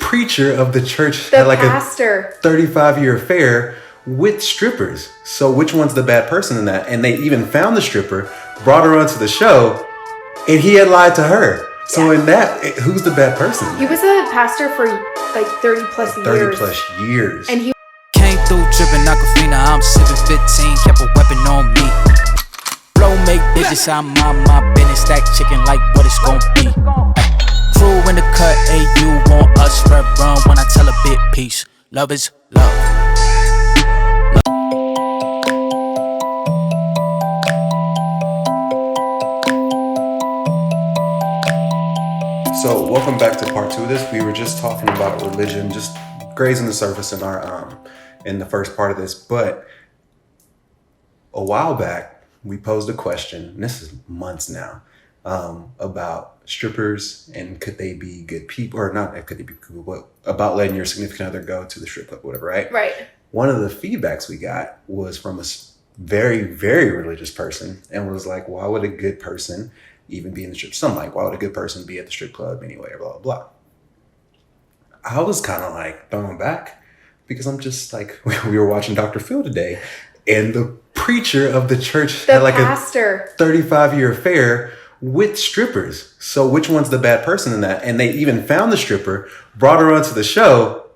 preacher of the church The had like pastor. a 35-year affair with strippers. So which one's the bad person in that? And they even found the stripper, brought her onto the show, and he had lied to her. So in that, who's the bad person? He was a pastor for like 30 plus years. 30 plus years. And he came through dripping Aquafina. I'm sipping 15, kept a weapon on me. Flow make digits, I'm on my business. Stack chicken like what it's gon' be. Crew in the cut, hey, you want us red run when I tell a bit peace. Love is love. So welcome back to part 2 of this. We were just talking about religion, just grazing the surface in our in the first part of this. But a while back, we posed a question, and this is months now, about strippers and could they be good people, or not could they be good, but about letting your significant other go to the strip club, whatever, right? Right. One of the feedbacks we got was from a very, very religious person, and was like, why would a good person even be in the strip? Some like, why would a good person be at the strip club anyway, blah, blah, blah. I was kind of like thrown back because I'm just like, we were watching Dr. Phil today, and the preacher of the church had like pastor. a 35-year affair with strippers. So which one's the bad person in that? And they even found the stripper, brought her onto the show,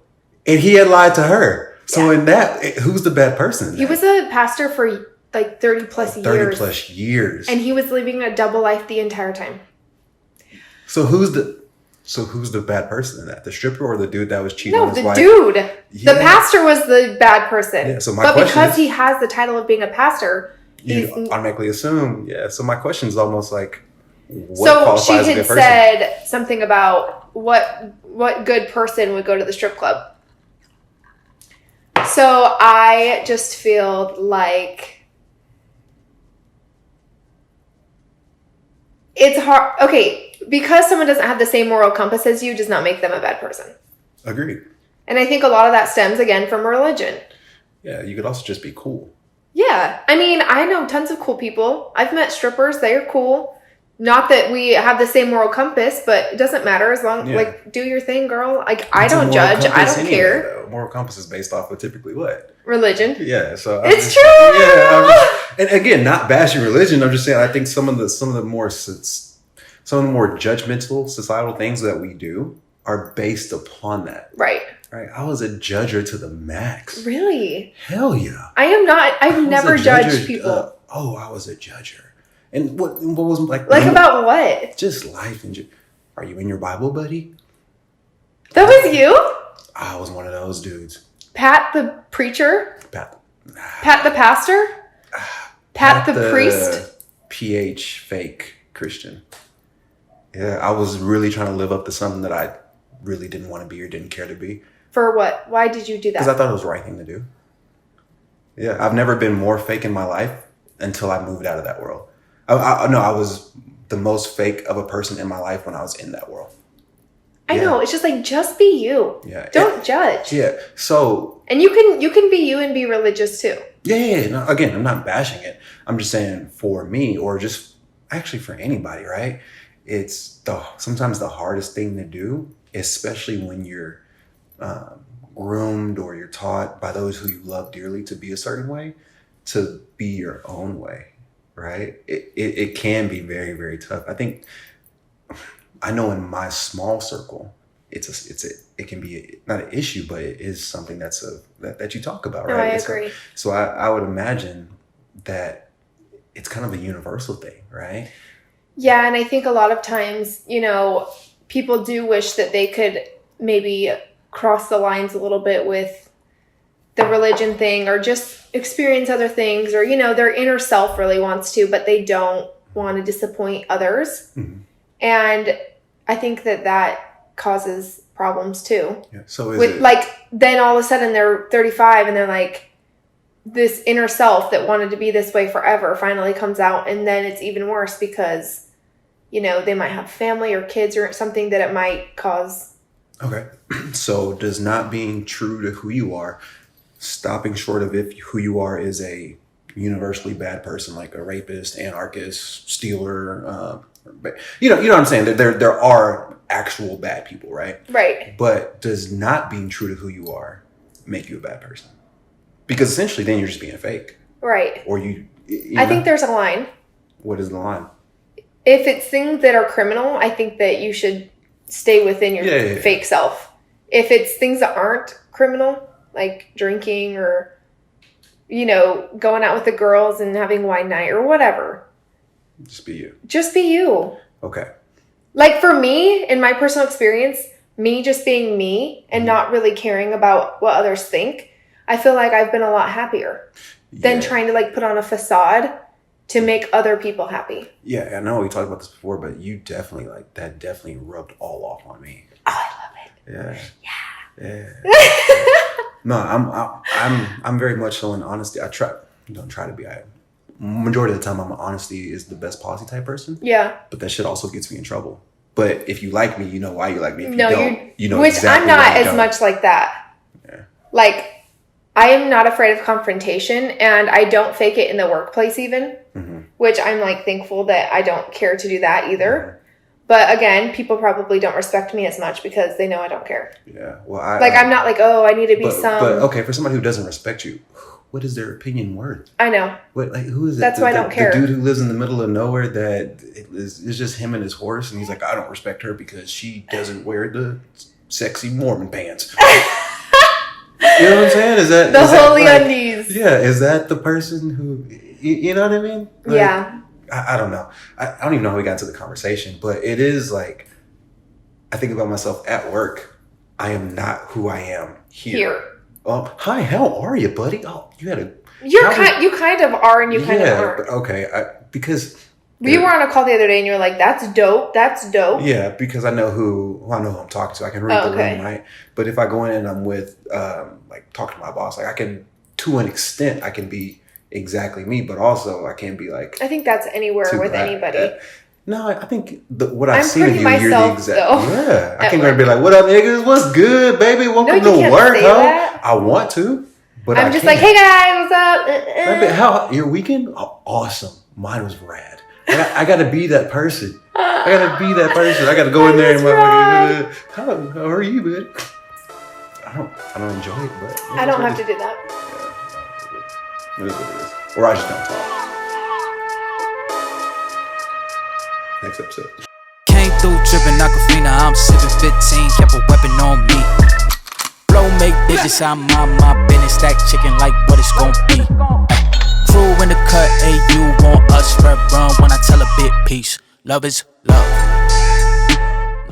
and he had lied to her. So in that, who's the bad person in that? He was a pastor for like 30 plus years. 30 plus years. And he was living a double life the entire time. So who's the bad person in that? The stripper or the dude that was cheating on his wife? No, the dude. Yeah. The pastor was the bad person. Yeah, so my but question because is, he has the title of being a pastor, you he's automatically assume, yeah. So my question is almost like, what so qualifies she as a had good person? said something about what good person would go to the strip club. So I just feel like it's hard. Okay, because someone doesn't have the same moral compass as you does not make them a bad person. Agreed. And I think a lot of that stems again from religion. Yeah, you could also just be cool. Yeah. I mean, I know tons of cool people. I've met strippers. They're cool. Not that we have the same moral compass, but it doesn't matter as long, like, do your thing, girl. Like, I don't judge. I don't care. Though. Moral compass is based off of typically what? Religion. Yeah, so It's true. Yeah, and again, not bashing religion. I'm just saying I think some of the more judgmental societal things that we do are based upon that. Right. Right. I was a judger to the max. Really? Hell yeah. I am not. I've never judged people. I was a judger. And what was like about what? Just life and are you in your Bible, buddy? That was you? I was one of those dudes. Pat the preacher? Pat the pastor? Pat the priest? PH fake Christian. Yeah, I was really trying to live up to something that I really didn't want to be or didn't care to be. For what? Why did you do that? Because I thought it was the right thing to do. Yeah, I've never been more fake in my life until I moved out of that world. I was the most fake of a person in my life when I was in that world. I know. It's just like, just be you. Yeah. Don't judge. Yeah. So. And you can be you and be religious too. Yeah. No, again, I'm not bashing it. I'm just saying for me, or just actually for anybody, right? It's sometimes the hardest thing to do, especially when you're groomed or you're taught by those who you love dearly to be a certain way, to be your own way. Right? It can be very, very tough. I know in my small circle, it can be not an issue, but it is something that you talk about, right? No, I agree. So I would imagine that it's kind of a universal thing, right? Yeah, and I think a lot of times, people do wish that they could maybe cross the lines a little bit with the religion thing, or just experience other things, or, their inner self really wants to, but they don't want to disappoint others. Mm-hmm. And I think that causes problems too. Yeah. So then all of a sudden they're 35 and they're like, this inner self that wanted to be this way forever finally comes out, and then it's even worse because, they might have family or kids or something that it might cause. Okay. So does not being true to who you are, stopping short of if who you are is a universally bad person, like a rapist, anarchist, stealer, But you know what I'm saying. There are actual bad people, right? Right. But does not being true to who you are make you a bad person? Because essentially, then you're just being fake, Right. or you I know? think there's a line. What is the line? If it's things that are criminal, I think that you should stay within your Yeah. fake self. If it's things that aren't criminal, like drinking or, you know, going out with the girls and having wine night or whatever, Just be you. just be you. Okay. Like for me, in my personal experience, me just being me and not really caring about what others think, I feel like I've been a lot happier than Yeah. trying to like put on a facade to make other people happy. Yeah, I know we talked about this before, but you definitely that definitely rubbed all off on me. Oh, I love it. Yeah. No, I'm very much so in honesty. Don't try to be. Majority of the time, honesty is the best policy type person. Yeah. But that shit also gets me in trouble. But if you like me, you know why you like me. If No, you don't, you know which exactly I'm not why you as don't. much like that. Yeah. Like, I am not afraid of confrontation, and I don't fake it in the workplace even, which I'm like thankful that I don't care to do that either. But again, people probably don't respect me as much because they know I don't care. Yeah. Well, I'm not like, oh, I need to be But okay, for somebody who doesn't respect you, what is their opinion worth? I know. What, like, who is it? That's why I don't care. The dude who lives in the middle of nowhere that is just him and his horse, and he's like, I don't respect her because she doesn't wear the sexy Mormon pants. You know what I'm saying? Is that The is that, holy like, undies. Yeah, is that the person who you know what I mean? Like, Yeah. I don't know. I don't even know how we got into the conversation, but it is like I think about myself at work. I am not who I am here. Hi, how are you, buddy? Oh, you had a You kind of are and you kind of aren't. but okay, because We were on a call the other day and you were like, that's dope. That's dope. yeah, because I know who I'm talking to. I can read Oh, the okay. room, right? But if I go in and I'm with like talk to my boss, like I can to an extent I can be exactly me, but also I can't be like I think that's anywhere too with bad. anybody. No, I think what I've I'm seen of pretty you, you're the myself, exact. though, Yeah, I at can go and be work. like, "What up, niggas? What's good, baby? Welcome you to can't work, say ho." that. I want to, but I'm I just can't. like, hey guys, what's up? How your weekend? Oh, awesome. Mine was rad. I got to be that person. I got to be that person. I got to go in there and That's how are you, man? I don't enjoy it, but I don't have to do that. It is what it is. Or I just don't talk. Next episode. Came through dripping Aquafina, I'm sipping 15, kept a weapon on me. Flow make digits, I'm on my business, stack chicken like what it's gon' be. Ay, crew in the cut, hey, you want us, red run when I tell a bit peace. Love is love.